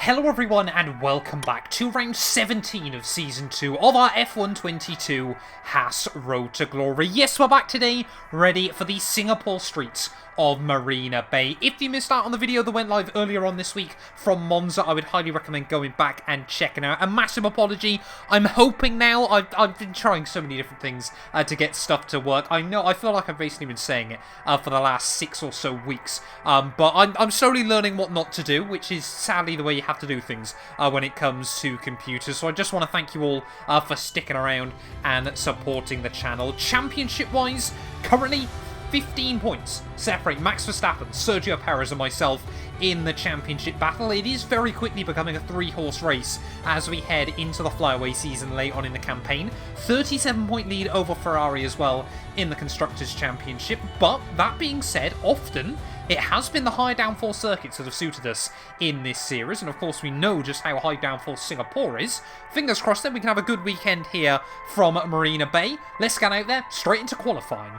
Hello everyone and welcome back to round 17 of season 2 of our F122 Haas Road to Glory. Yes, we're back today, ready for the Singapore streets of Marina Bay. If you missed out on the video that went live earlier on this week from Monza, I would highly recommend going back and checking out. A massive apology. I'm hoping now, I've been trying so many different things to get stuff to work. I feel like I've basically been saying it for the last 6 or so weeks, but I'm slowly learning what not to do, which is sadly the way you have to do things when it comes to computers. So I just want to thank you all for sticking around and supporting the channel. Championship-wise, currently 15 points separate Max Verstappen, Sergio Perez and myself in the championship battle. It is very quickly becoming a 3-horse race as we head into the flyaway season late on in the campaign. 37-point lead over Ferrari as well in the Constructors' Championship. But that being said, often it has been the high downforce circuits that have suited us in this series, and of course we know just how high downforce Singapore is. Fingers crossed then we can have a good weekend here from Marina Bay. Let's get out there, straight into qualifying.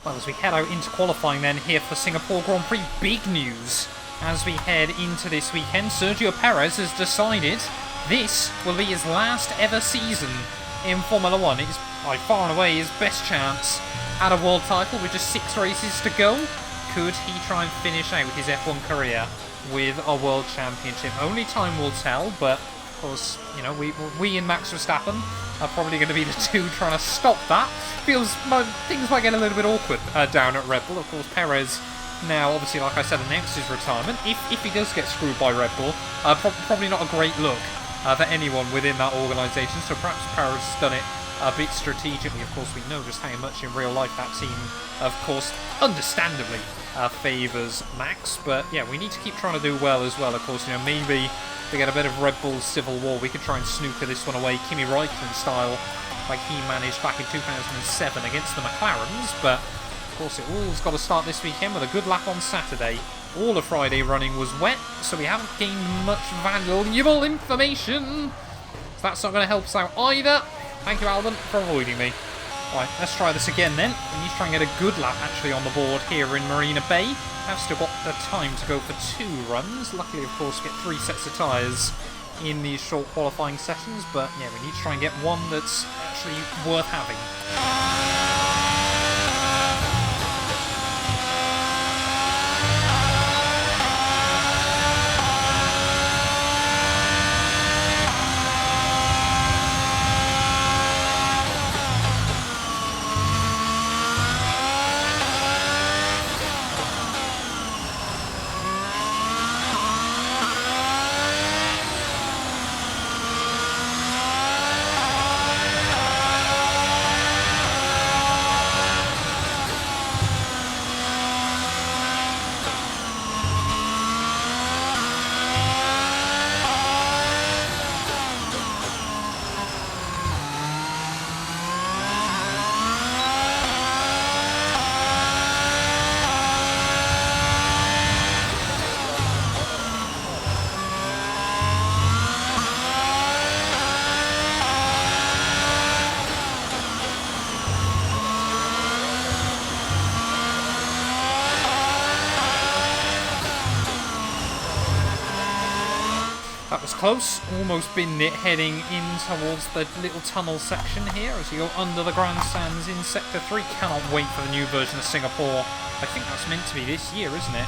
Well, as we head out into qualifying then here for Singapore Grand Prix, big news as we head into this weekend. Sergio Perez has decided this will be his last ever season in Formula 1. It is by far and away his best chance at a world title with just 6 races to go. Could he try and finish out his F1 career with a world championship? Only time will tell, but of course, you know, we and Max Verstappen are probably going to be the two trying to stop that. Feels things might get a little bit awkward down at Red Bull. Of course, Perez now, obviously, like I said, announced his retirement. If he does get screwed by Red Bull, probably not a great look for anyone within that organisation. So perhaps Perez has done it a bit strategically. Of course, we know just how much in real life that team, of course, understandably favours Max. But yeah, we need to keep trying to do well as well. Of course, you know, maybe to get a bit of Red Bull civil war, we could try and snooker this one away, Kimi Räikkönen style, like he managed back in 2007 against the McLarens. But of course, it all's got to start this weekend with a good lap on Saturday. All of Friday running was wet, so we haven't gained much valuable information. So that's not going to help us out either. Thank you, Alban, for avoiding me. Right, let's try this again then. We need to try and get a good lap actually on the board here in Marina Bay. I've still got the time to go for 2 runs. Luckily, of course, get 3 sets of tyres in these short qualifying sessions. But yeah, we need to try and get one that's actually worth having. That was close, almost binned it heading in towards the little tunnel section here as you go under the grandstands in Sector 3. Cannot wait for the new version of Singapore. I think that's meant to be this year, isn't it?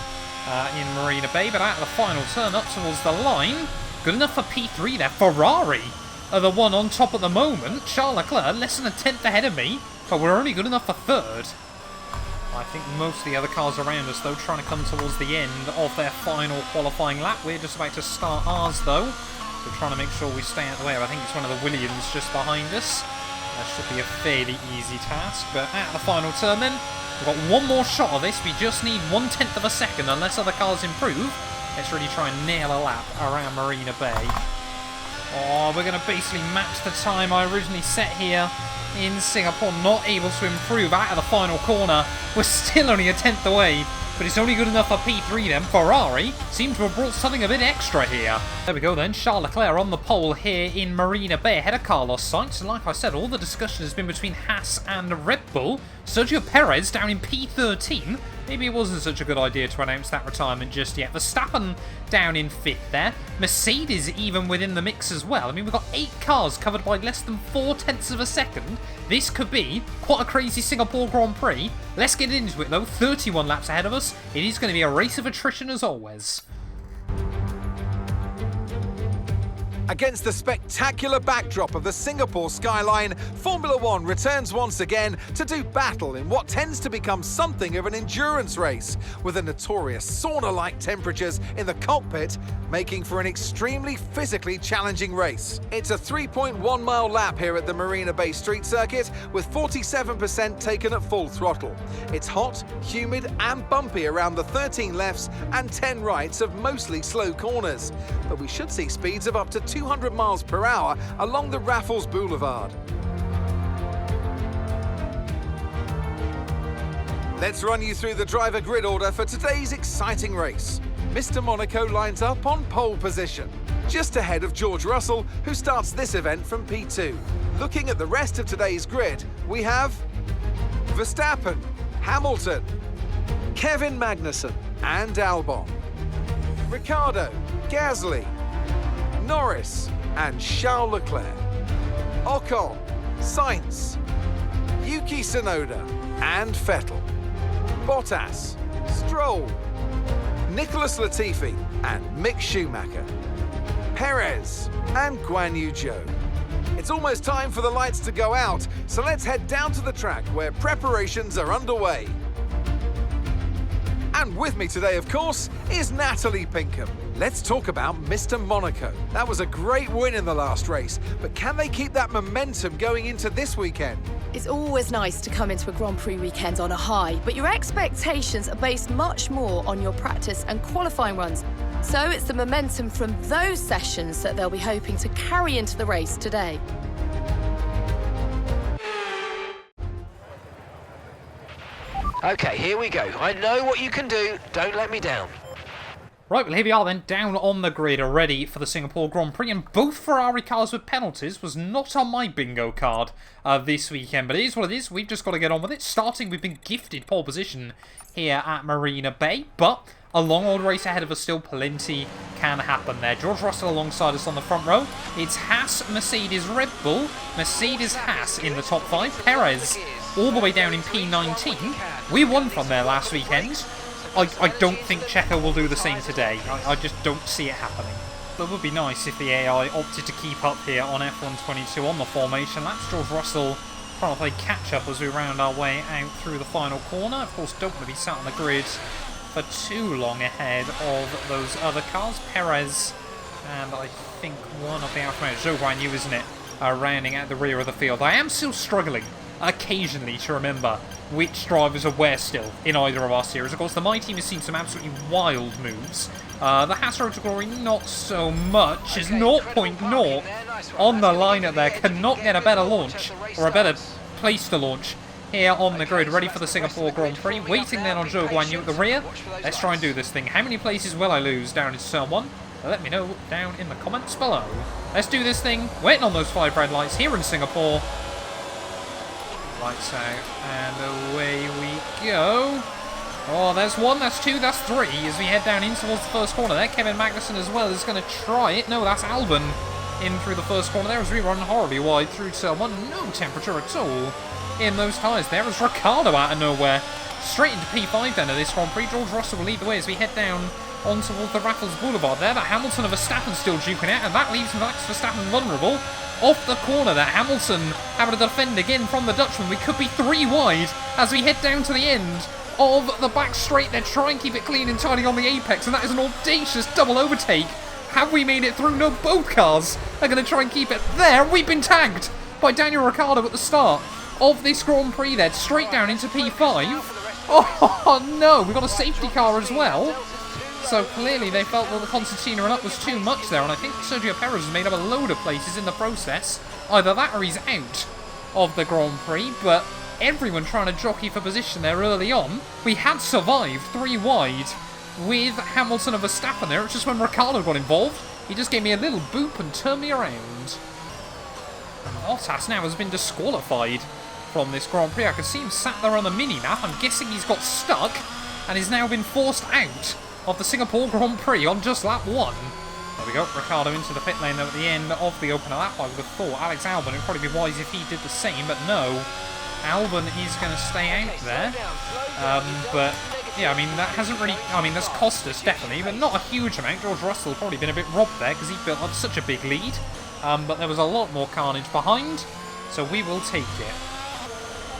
In Marina Bay, but out of the final turn up towards the line. Good enough for P3 there. Ferrari are the one on top at the moment. Charles Leclerc less than a tenth ahead of me, but we're only good enough for 3rd. I think most of the other cars around us, though, trying to come towards the end of their final qualifying lap. We're just about to start ours, though. We're trying to make sure we stay out of the way. I think it's one of the Williams just behind us. That should be a fairly easy task. But at the final turn, then, we've got one more shot of this. We just need 1/10 of a second, unless other cars improve. Let's really try and nail a lap around Marina Bay. Oh, we're going to basically match the time I originally set here in Singapore. Not able to improve out of the final corner. We're still only a tenth away but it's only good enough for P3 then. Ferrari seem to have brought something a bit extra here. There we go then, Charles Leclerc on the pole here in Marina Bay ahead of Carlos Sainz. And like I said, all the discussion has been between Haas and Red Bull. Sergio Perez down in P13. Maybe it wasn't such a good idea to announce that retirement just yet. Verstappen down in 5th there. Mercedes even within the mix as well. I mean, we've got 8 cars covered by less than 0.4 of a second. This could be quite a crazy Singapore Grand Prix. Let's get into it though. 31 laps ahead of us. It is going to be a race of attrition as always. Against the spectacular backdrop of the Singapore skyline, Formula One returns once again to do battle in what tends to become something of an endurance race, with the notorious sauna-like temperatures in the cockpit making for an extremely physically challenging race. It's a 3.1 mile lap here at the Marina Bay Street Circuit, with 47% taken at full throttle. It's hot, humid and bumpy around the 13 lefts and 10 rights of mostly slow corners, but we should see speeds of up to 200 miles per hour along the Raffles Boulevard. Let's run you through the driver grid order for today's exciting race. Mr. Monaco lines up on pole position, just ahead of George Russell, who starts this event from P2. Looking at the rest of today's grid, we have Verstappen, Hamilton, Kevin Magnussen and Albon, Ricciardo, Gasly, Norris and Charles Leclerc, Ocon, Sainz, Yuki Tsunoda and Vettel, Bottas, Stroll, Nicholas Latifi and Mick Schumacher, Perez and Guan Yu Zhou. It's almost time for the lights to go out, so let's head down to the track where preparations are underway. And with me today, of course, is Natalie Pinkham. Let's talk about Mr. Monaco. That was a great win in the last race, but can they keep that momentum going into this weekend? It's always nice to come into a Grand Prix weekend on a high, but your expectations are based much more on your practice and qualifying runs. So it's the momentum from those sessions that they'll be hoping to carry into the race today. Okay, here we go. I know what you can do. Don't let me down. Right, well here we are then, down on the grid, ready for the Singapore Grand Prix, and both Ferrari cars with penalties was not on my bingo card this weekend, but it is what it is. We've just got to get on with it. Starting, we've been gifted pole position here at Marina Bay, but a long old race ahead of us still. Plenty can happen there. George Russell alongside us on the front row. It's Haas, Mercedes, Red Bull, Mercedes, Haas in the top 5. Perez all the way down in P19. We won from there last weekend. I don't think Checo will do the same today. I just don't see it happening. But it would be nice if the AI opted to keep up here on F122 on the formation. That's George Russell trying to play catch-up as we round our way out through the final corner. Of course, don't want to be sat on the grid for too long ahead of those other cars. Perez and I think one of the automated Zhou Guan Yu, isn't it, rounding out the rear of the field. I am still struggling occasionally to remember which drivers are where still in either of our series. Of course, the My Team has seen some absolutely wild moves. The Haas Road to Glory, not so much. Is 0.0 on the liner there. Cannot get a better launch, or a better place to launch here on the grid, ready for the Singapore Grand Prix. Waiting then on Zhou Guan Yu at the rear. Let's try and do this thing. How many places will I lose down in Turn 1? Let me know down in the comments below. Let's do this thing. Waiting on those 5 red lights here in Singapore. Lights out, and away we go. Oh, there's 1, that's 2, that's 3, as we head down in towards the first corner there. Kevin Magnussen as well is going to try it. No, that's Albon in through the first corner there as we run horribly wide through Turn 1. No temperature at all in those tyres there as Ricciardo out of nowhere. Straight into P5 then of this Grand Prix. George Russell will lead the way as we head down on towards the Raffles Boulevard there. But Hamilton and Verstappen still duking out, and that leaves Max Verstappen vulnerable. Off the corner there, Hamilton having to defend again from the Dutchman. We could be 3 wide as we head down to the end of the back straight. They try and keep it clean and tidy on the apex, and that is an audacious double overtake. Have we made it through? No, both cars are going to try and keep it there. We've been tagged by Daniel Ricciardo at the start of this Grand Prix there, straight down into P5. Oh no, we've got a safety car as well. So clearly they felt that the concertina and up was too much there, and I think Sergio Perez has made up a load of places in the process. Either that or he's out of the Grand Prix, but everyone trying to jockey for position there early on. We had survived 3 wide with Hamilton and Verstappen there. It's just when Ricciardo got involved, he just gave me a little boop and turned me around. And Bottas now has been disqualified from this Grand Prix. I can see him sat there on the mini-map. I'm guessing he's got stuck and has now been forced out of the Singapore Grand Prix on just lap 1. There we go, Ricciardo into the pit lane though at the end of the opener lap. I would have thought Alex Albon, it would probably be wise if he did the same, but no. Albon is going to stay out there. But yeah, I mean, that hasn't really, I mean, that's cost us definitely, but not a huge amount. George Russell probably been a bit robbed there because he built up such a big lead. But there was a lot more carnage behind, so we will take it.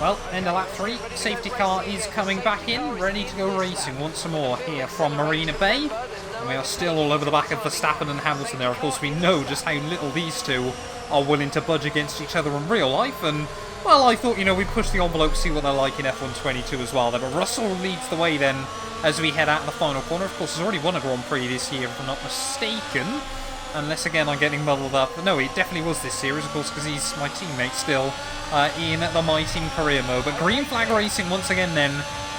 Well, end of lap 3, safety car is coming back in, ready to go racing once more here from Marina Bay. And we are still all over the back of Verstappen and Hamilton there. Of course, we know just how little these two are willing to budge against each other in real life. And, well, I thought, you know, we'd push the envelope, see what they're like in F122 as well there. But Russell leads the way then as we head out of the final corner. Of course, he's already won a Grand Prix this year, if I'm not mistaken. Unless, again, I'm getting muddled up. But no, it definitely was this series, of course, because he's my teammate still in the My Team career mode. But green flag racing once again then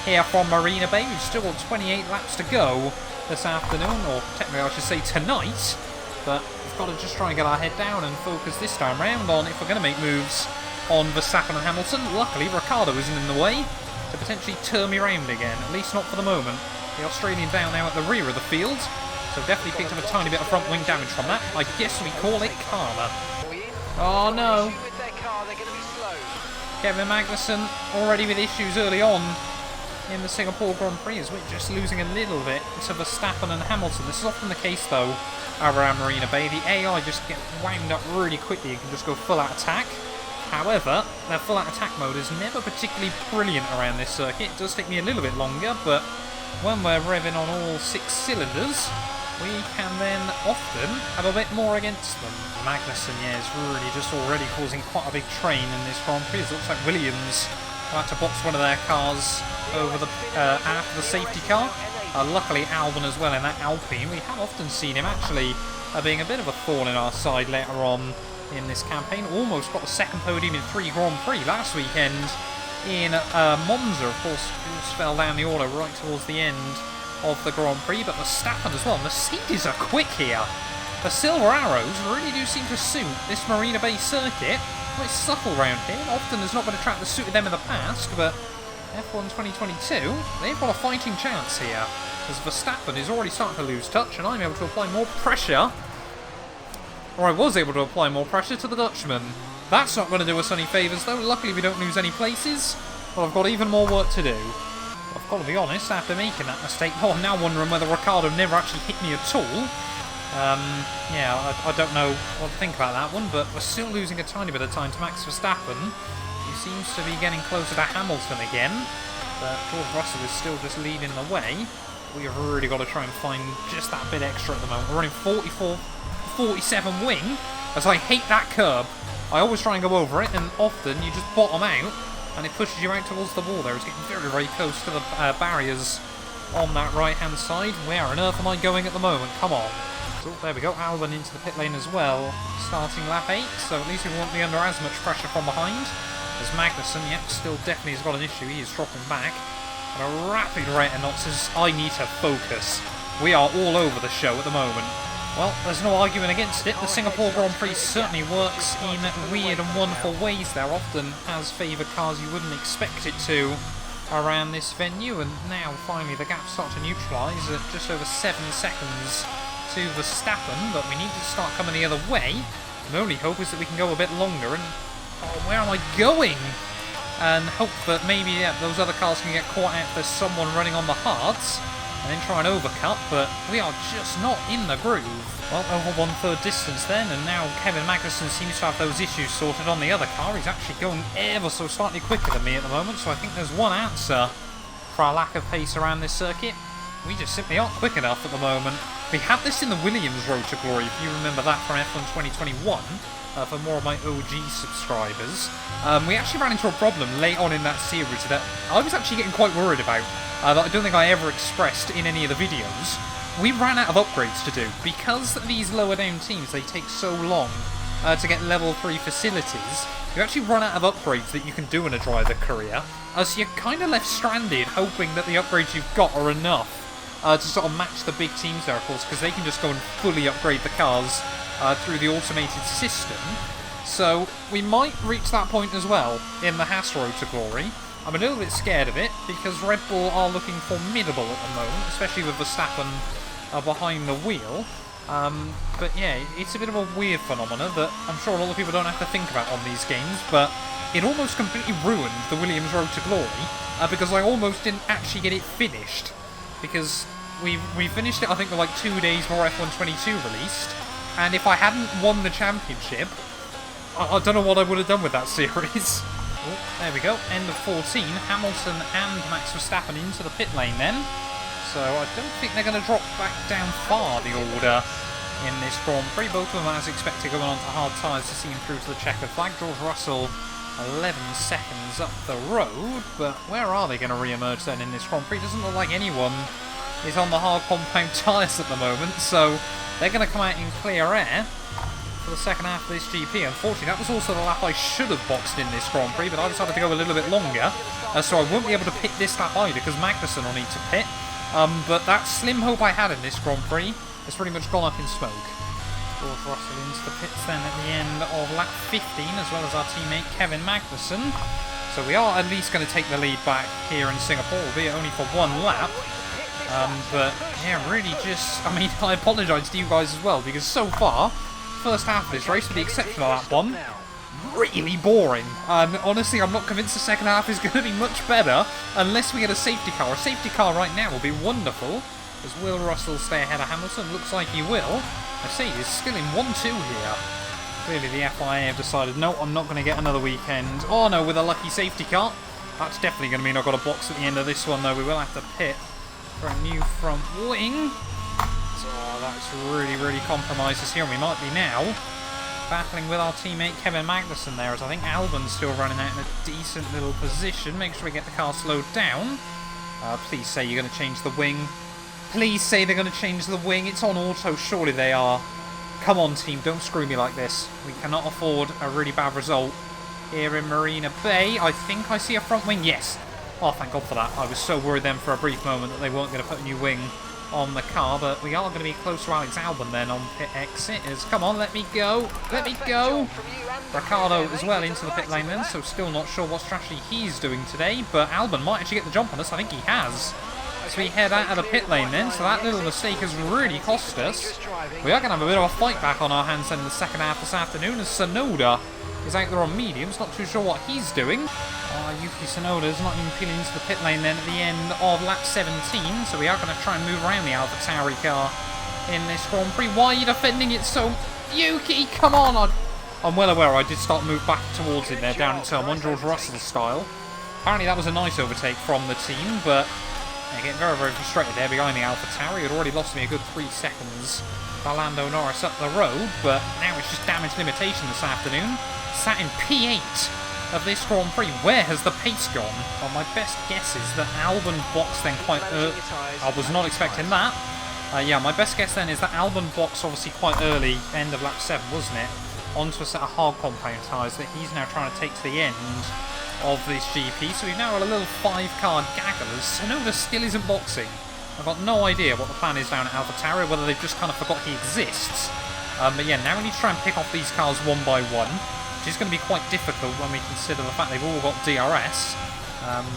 here from Marina Bay. We've still got 28 laps to go this afternoon, or technically I should say tonight. But we've got to just try and get our head down and focus this time round on if we're going to make moves on Verstappen and Hamilton. Luckily, Ricciardo isn't in the way to potentially turn me around again, at least not for the moment. The Australian down now at the rear of the field. So definitely picked up a tiny bit of front wing damage from that. I guess we call it karma. Oh no. Kevin Magnussen already with issues early on in the Singapore Grand Prix as we're just losing a little bit to Verstappen and Hamilton. This is often the case though around Marina Bay. The AI just get wound up really quickly and can just go full out attack. However, their full out attack mode is never particularly brilliant around this circuit. It does take me a little bit longer, but when we're revving on all 6 cylinders, we can then often have a bit more against them. Magnussen, yeah, is really just already causing quite a big train in this Grand Prix. It looks like Williams had to box one of their cars over the after the safety car. Luckily, Albon as well in that Alpine. We have often seen him actually being a bit of a thorn in our side later on in this campaign. Almost got a second podium in 3 Grand Prix last weekend in Monza. Of course, just fell down the order right towards the end of the Grand Prix, but Verstappen as well. Mercedes are quick here. The Silver Arrows really do seem to suit this Marina Bay circuit. Quite subtle round here. Often there's not been a track that suited them in the past, but F1 2022, they've got a fighting chance here, as Verstappen is already starting to lose touch, and I'm able to apply more pressure, or I was able to apply more pressure to the Dutchman. That's not going to do us any favours though. Luckily we don't lose any places, but I've got even more work to do. I've got to be honest, after making that mistake, I'm now wondering whether Ricciardo never actually hit me at all. Yeah, I don't know what to think about that one, but we're still losing a tiny bit of time to Max Verstappen. He seems to be getting closer to Hamilton again, but George Russell is still just leading the way. We've really got to try and find just that bit extra at the moment. We're running 47 wing, as I hate that curb. I always try and go over it, and often you just bottom out, and it pushes you out towards the wall there. It's getting very, very close to the barriers on that right-hand side. Where on earth am I going at the moment? Come on. So, there we go. Albon into the pit lane as well, starting lap 8, so at least we won't be under as much pressure from behind. As Magnussen, yep, still definitely has got an issue. He is dropping back at a rapid rate of knots as I need to focus. We are all over the show at the moment. Well, there's no arguing against it. The Singapore Grand Prix certainly works in weird and wonderful ways there. Often has favoured cars you wouldn't expect it to around this venue. And now, finally, the gap starts to neutralise at just over 7 seconds to Verstappen. But we need to start coming the other way. My only hope is that we can go a bit longer. And, oh, where am I going? And hope that maybe those other cars can get caught out if there's someone running on the hards. And then try and overcut, but we are just not in the groove. Well, over 1/3 distance then, and now Kevin Magnussen seems to have those issues sorted on the other car. He's actually going ever so slightly quicker than me at the moment, so I think there's one answer for our lack of pace around this circuit. We just simply aren't quick enough at the moment. We had this in the Williams Road to Glory, if you remember that from F1 2021, for more of my OG subscribers. We actually ran into a problem late on in that series that I was actually getting quite worried about. That I don't think I ever expressed in any of the videos. We ran out of upgrades to do. Because these lower down teams, they take so long to get level 3 facilities, you actually run out of upgrades that you can do in a driver career, so you're kind of left stranded hoping that the upgrades you've got are enough to sort of match the big teams there, of course, because they can just go and fully upgrade the cars through the automated system. So we might reach that point as well in the Haas Road to Glory. I'm a little bit scared of it because Red Bull are looking formidable at the moment, especially with Verstappen behind the wheel. But yeah, it's a bit of a weird phenomenon that I'm sure a lot of people don't have to think about on these games, but it almost completely ruined the Williams Road to Glory because I almost didn't actually get it finished, because we finished it I think with like 2 days before F1 22 released, and if I hadn't won the championship, I don't know what I would have done with that series. Oh, there we go, end of 14, Hamilton and Max Verstappen into the pit lane then. So I don't think they're going to drop back down far, the order in this Grand Prix. Both of them, as expected, going on to hard tyres to see him through to the checkered flag. George Russell, 11 seconds up the road, but where are they going to re-emerge then in this Grand Prix? Doesn't look like anyone is on the hard compound tyres at the moment, so they're going to come out in clear air for the second half of this GP. Unfortunately, that was also the lap I should have boxed in this Grand Prix, but I decided to go a little bit longer, so I won't be able to pit this lap either, because Magnussen will need to pit. But that slim hope I had in this Grand Prix has pretty much gone up in smoke. George Russell into the pits then at the end of lap 15, as well as our teammate Kevin Magnussen. So we are at least going to take the lead back here in Singapore, albeit only for one lap. But yeah, really just, I mean, I apologise to you guys as well, because so far, first half of this race, with the exception of lap 1, really boring. And honestly, I'm not convinced the second half is going to be much better unless we get a safety car. A safety car right now will be wonderful. As will Russell stay ahead of Hamilton? Looks like he will. Mercedes still in 1-2 here. Clearly the FIA have decided, no, I'm not going to get another weekend. Oh no, with a lucky safety car. That's definitely going to mean I've got a box at the end of this one, though. We will have to pit for a new front wing. So that's really compromised us here, and we might be now battling with our teammate Kevin Magnussen there, as I think Albon's still running out in a decent little position. Make sure we get the car slowed down. Please say you're going to change the wing. Please say they're going to change the wing. It's on auto, surely they are. Come on, team, don't screw me like this. We cannot afford a really bad result here in Marina Bay. I think I see a front wing, yes. Oh, thank God for that. I was so worried then for a brief moment that they weren't going to put a new wing on the car, but we are going to be close to Alex Albon then on pit exit. Come on, let me go. Let me go. Ricciardo as well into the pit lane then, so still not sure what strategy he's doing today, but Albon might actually get the jump on us. I think he has. So we head out of the pit lane then, so that little mistake has really cost us. We are going to have a bit of a fight back on our hands then in the second half this afternoon, as Tsunoda is out there on mediums. Not too sure what he's doing. Yuki Tsunoda's not even peeling into the pit lane then at the end of lap 17, so we are going to try and move around the AlphaTauri car in this Grand Prix. Why are you defending it so... Yuki, come on! I'm well aware I did start to move back towards it there, down in turn 1, George Russell style. Apparently that was a nice overtake from the team, but they're getting very frustrated there behind the AlphaTauri. It already lost me a good 3 seconds by Lando Norris up the road, but now it's just damage limitation this afternoon. Sat in P8 of this Grand Prix. Where has the pace gone? Well, my best guess is that Albon boxed then quite early. I was not expecting that. Yeah, my best guess then is that Albon boxed obviously quite early, end of lap 7, wasn't it? Onto a set of hard compound tyres that he's now trying to take to the end of this GP. So we've now got a little 5-car gaggle as Tsunoda still isn't boxing. I've got no idea what the plan is down at AlphaTauri, whether they've just kind of forgot he exists. But yeah, now we need to try and pick off these cars one by one, which is going to be quite difficult when we consider the fact they've all got DRS.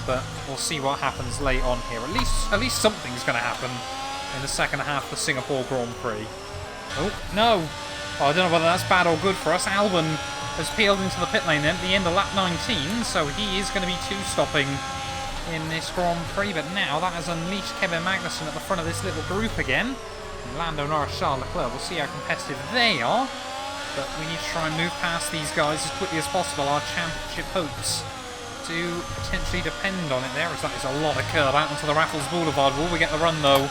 But we'll see what happens late on here. At least something's going to happen in the second half of the Singapore Grand Prix. Oh, no! Oh, I don't know whether that's bad or good for us. Albon has peeled into the pit lane then at the end of lap 19, so he is going to be 2-stopping in this Grand Prix. But now that has unleashed Kevin Magnussen at the front of this little group again. And Lando Norris, Charles Leclerc, we'll see how competitive they are. But we need to try and move past these guys as quickly as possible. Our championship hopes do potentially depend on it there, as that is a lot of curb out onto the Raffles Boulevard. Will we get the run though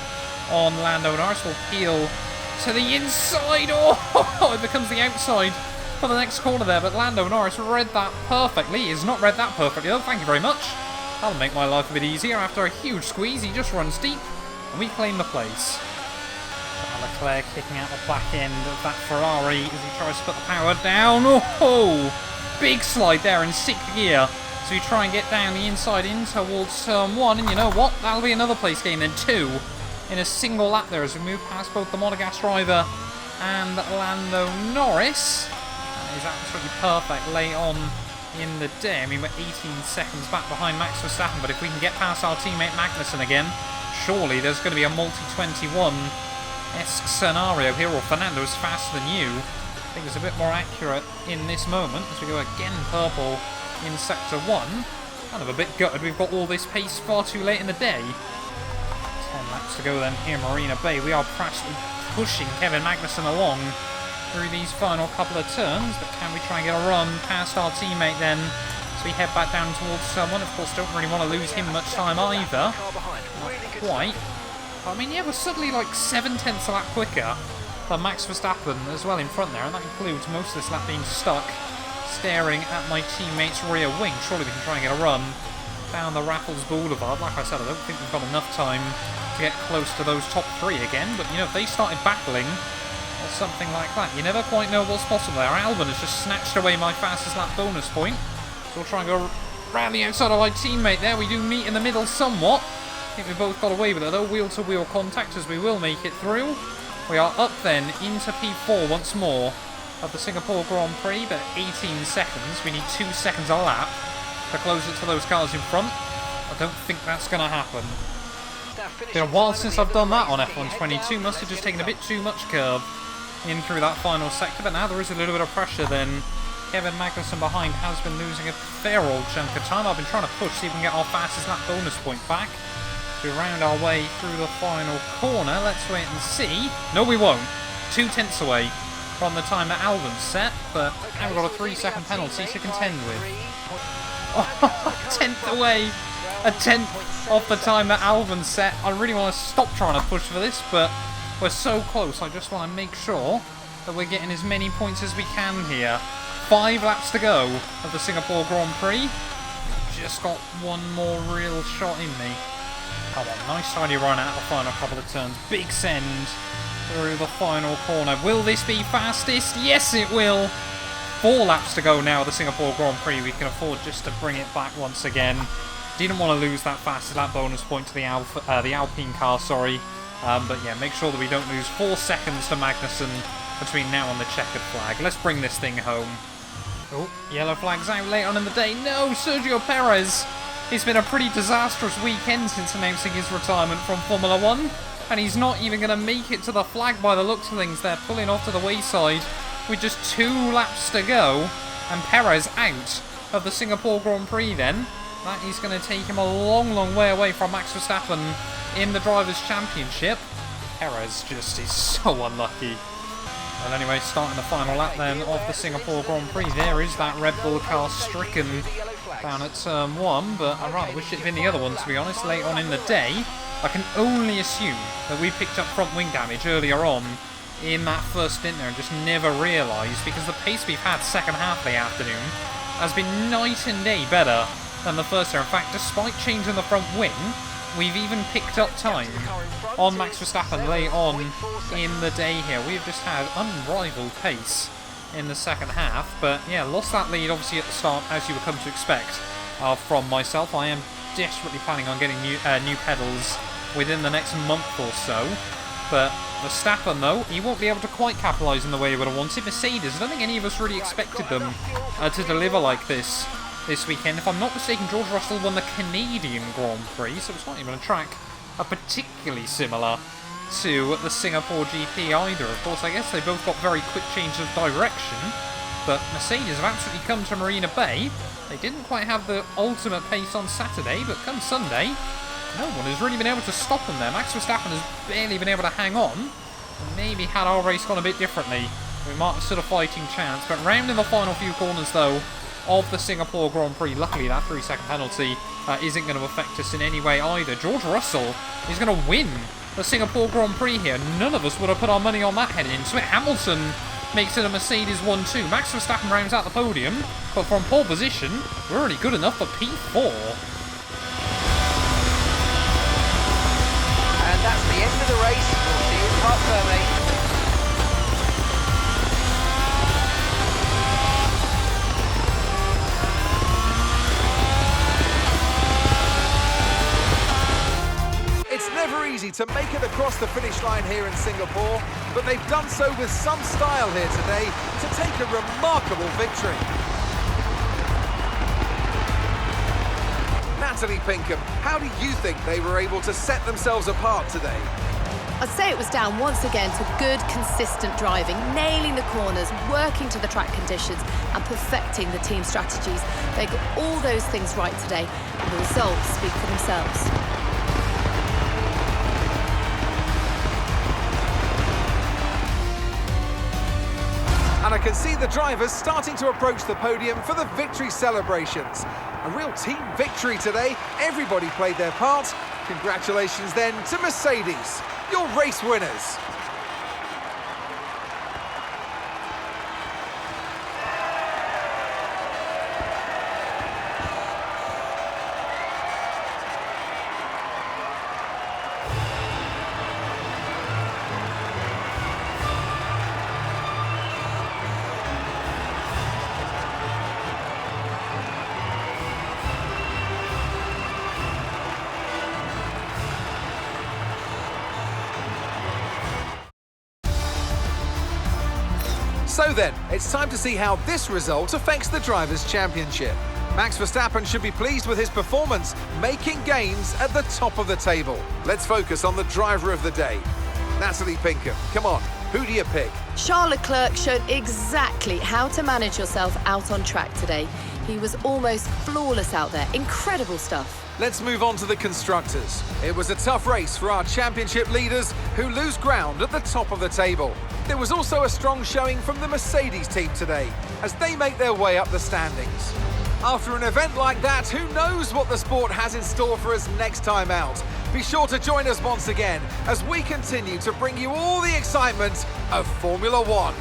on Lando Norris? We'll peel to the inside. Oh, it becomes the outside for the next corner there, but Lando Norris read that perfectly. He has not read that perfectly though, thank you very much. That'll make my life a bit easier. After a huge squeeze, he just runs deep, and we claim the place. Alex Leclerc kicking out the back end of that Ferrari as he tries to put the power down. Oh, big slide there in 6th gear. So we try and get down the inside in towards turn 1, and you know what? That'll be another place gain then, 2 in a single lap there as we move past both the Monegasque driver and Lando Norris. That is absolutely perfect late on in the day. I mean, we're 18 seconds back behind Max Verstappen, but if we can get past our teammate Magnussen again, surely there's going to be a multi-21-esque scenario here, or Fernando's faster than you. I think it's a bit more accurate in this moment as we go again purple in Sector 1. Kind of a bit gutted we've got all this pace far too late in the day. 10 laps to go then here in Marina Bay. We are practically pushing Kevin Magnussen along through these final couple of turns, but can we try and get a run past our teammate then? So we head back down towards someone. Of course, don't really want to lose him much time either. Not quite. I mean, yeah, we're suddenly like 7/10 a lap quicker than Max Verstappen as well in front there, and that includes most of this lap being stuck staring at my teammate's rear wing. Surely we can try and get a run down the Raffles Boulevard. Like I said, I don't think we've got enough time to get close to those top 3 again, but you know, if they started battling or something like that, you never quite know what's possible there. Albon has just snatched away my fastest lap bonus point, so we'll try and go round the outside of my teammate there. We do meet in the middle somewhat. I think we both got away with it though, wheel-to-wheel contact as we will make it through. We are up then into P4 once more of the Singapore Grand Prix, but 18 seconds. We need 2 seconds a lap to close it to those cars in front. I don't think that's going to happen. It's been a while since I've done that on F122. Must have just taken a bit too much curb in through that final sector, but now there is a little bit of pressure then. Kevin Magnussen behind has been losing a fair old chunk of time. I've been trying to push, see if we can get our fastest lap bonus point back. We round our way through the final corner. Let's wait and see. No, we won't. 2 tenths away from the time that Albon's set, but now we've got a 3-second penalty to contend with. Oh, a tenth away. A tenth off the time that Albon's set. I really want to stop trying to push for this, but we're so close. I just want to make sure that we're getting as many points as we can here. 5 laps to go of the Singapore Grand Prix. Just got one more real shot in me. Come on, nice tidy run out of the final couple of turns. Big send through the final corner. Will this be fastest? Yes, it will. 4 laps to go now of the Singapore Grand Prix. We can afford just to bring it back once again. Didn't want to lose that fastest lap bonus point to the Alpine car, sorry. But yeah, make sure that we don't lose 4 seconds to Magnussen between now and the checkered flag. Let's bring this thing home. Oh, yellow flag's out late on in the day. No, Sergio Perez. It's been a pretty disastrous weekend since announcing his retirement from Formula 1. And he's not even going to make it to the flag by the looks of things. They're pulling off to the wayside with just 2 laps to go. And Perez out of the Singapore Grand Prix then. That is going to take him a long, long way away from Max Verstappen in the Drivers' Championship. Perez just is so unlucky. Well, anyway, starting the final lap then of the Singapore Grand Prix. There is that Red Bull car stricken down at turn 1, but I rather wish it had been the other one, to be honest, late on in the day. I can only assume that we picked up front wing damage earlier on in that first stint there and just never realised, because the pace we've had second half of the afternoon has been night and day better than the first there. In fact, despite changing the front wing, we've even picked up time on Max Verstappen late on in the day here. We've just had unrivaled pace in the second half, but yeah, lost that lead obviously at the start, as you would come to expect from myself. I am desperately planning on getting new pedals within the next month or so, but Verstappen though, he won't be able to quite capitalise in the way he would have wanted. Mercedes, I don't think any of us really expected them to deliver like this weekend. If I'm not mistaken, George Russell won the Canadian Grand Prix, so it's not even a track particularly similar to the Singapore GP either. Of course, I guess they both got very quick changes of direction, but Mercedes have absolutely come to Marina Bay. They didn't quite have the ultimate pace on Saturday, but come Sunday, no one has really been able to stop them there. Max Verstappen has barely been able to hang on. Maybe had our race gone a bit differently, we might have stood a fighting chance. But round in the final few corners, though, of the Singapore Grand Prix, luckily that 3-second penalty isn't going to affect us in any way either. George Russell is going to win the Singapore Grand Prix here. None of us would have put our money on that heading into it. Hamilton makes it a Mercedes 1-2. Max Verstappen rounds out the podium, but from pole position, we're already good enough for P4. And that's the end of the race. We'll see you in Parc Fermé. to make it across the finish line here in Singapore, but they've done so with some style here today to take a remarkable victory. Natalie Pinkham, how do you think they were able to set themselves apart today? I'd say it was down once again to good, consistent driving, nailing the corners, working to the track conditions and perfecting the team strategies. They got all those things right today, and the results speak for themselves. And I can see the drivers starting to approach the podium for the victory celebrations. A real team victory today. Everybody played their part. Congratulations then to Mercedes, your race winners. So then, it's time to see how this result affects the Drivers' Championship. Max Verstappen should be pleased with his performance, making gains at the top of the table. Let's focus on the driver of the day. Natalie Pinkham, come on, who do you pick? Charles Leclerc showed exactly how to manage yourself out on track today. He was almost flawless out there. Incredible stuff. Let's move on to the constructors. It was a tough race for our championship leaders who lose ground at the top of the table. There was also a strong showing from the Mercedes team today as they make their way up the standings. After an event like that, who knows what the sport has in store for us next time out? Be sure to join us once again as we continue to bring you all the excitement of Formula One.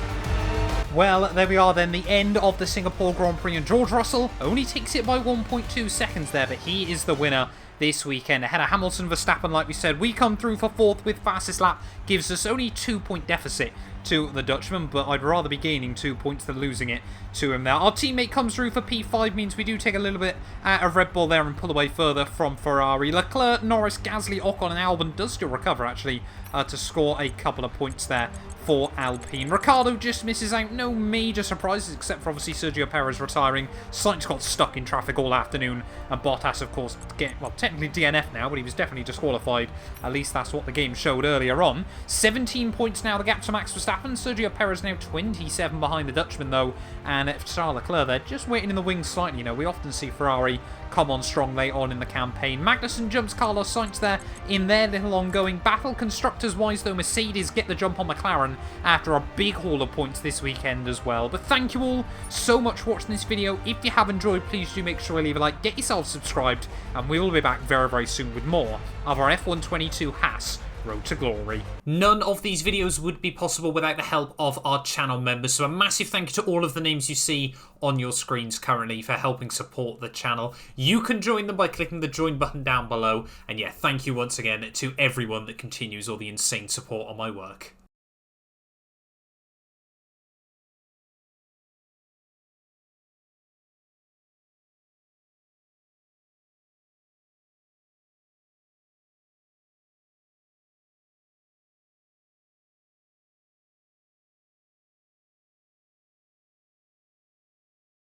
Well, there we are then, the end of the Singapore Grand Prix, and George Russell only takes it by 1.2 seconds there, but he is the winner this weekend. Ahead of Hamilton, Verstappen, like we said, we come through for fourth with fastest lap, gives us only 2-point deficit to the Dutchman, but I'd rather be gaining 2 points than losing it to him there. Our teammate comes through for P5, means we do take a little bit out of Red Bull there and pull away further from Ferrari. Leclerc, Norris, Gasly, Ocon and Albon does still recover actually to score a couple of points there for Alpine. Ricciardo just misses out. No major surprises except for obviously Sergio Perez retiring. Sainz got stuck in traffic all afternoon, and Bottas of course technically DNF now, but he was definitely disqualified. At least that's what the game showed earlier on. 17 points now the gap to Max Verstappen. Sergio Perez now 27 behind the Dutchman though, and Charles Leclerc there just waiting in the wings slightly. You know, we often see Ferrari come on strong late on in the campaign. Magnussen jumps Carlos Sainz there in their little ongoing battle. Constructors wise though, Mercedes get the jump on McLaren after a big haul of points this weekend as well. But thank you all so much for watching this video. If you have enjoyed, please do make sure to leave a like, get yourself subscribed, and we will be back very, very soon with more of our F122 Haas Road to Glory. None of these videos would be possible without the help of our channel members, so a massive thank you to all of the names you see on your screens currently for helping support the channel. You can join them by clicking the join button down below, and yeah, thank you once again to everyone that continues all the insane support on my work.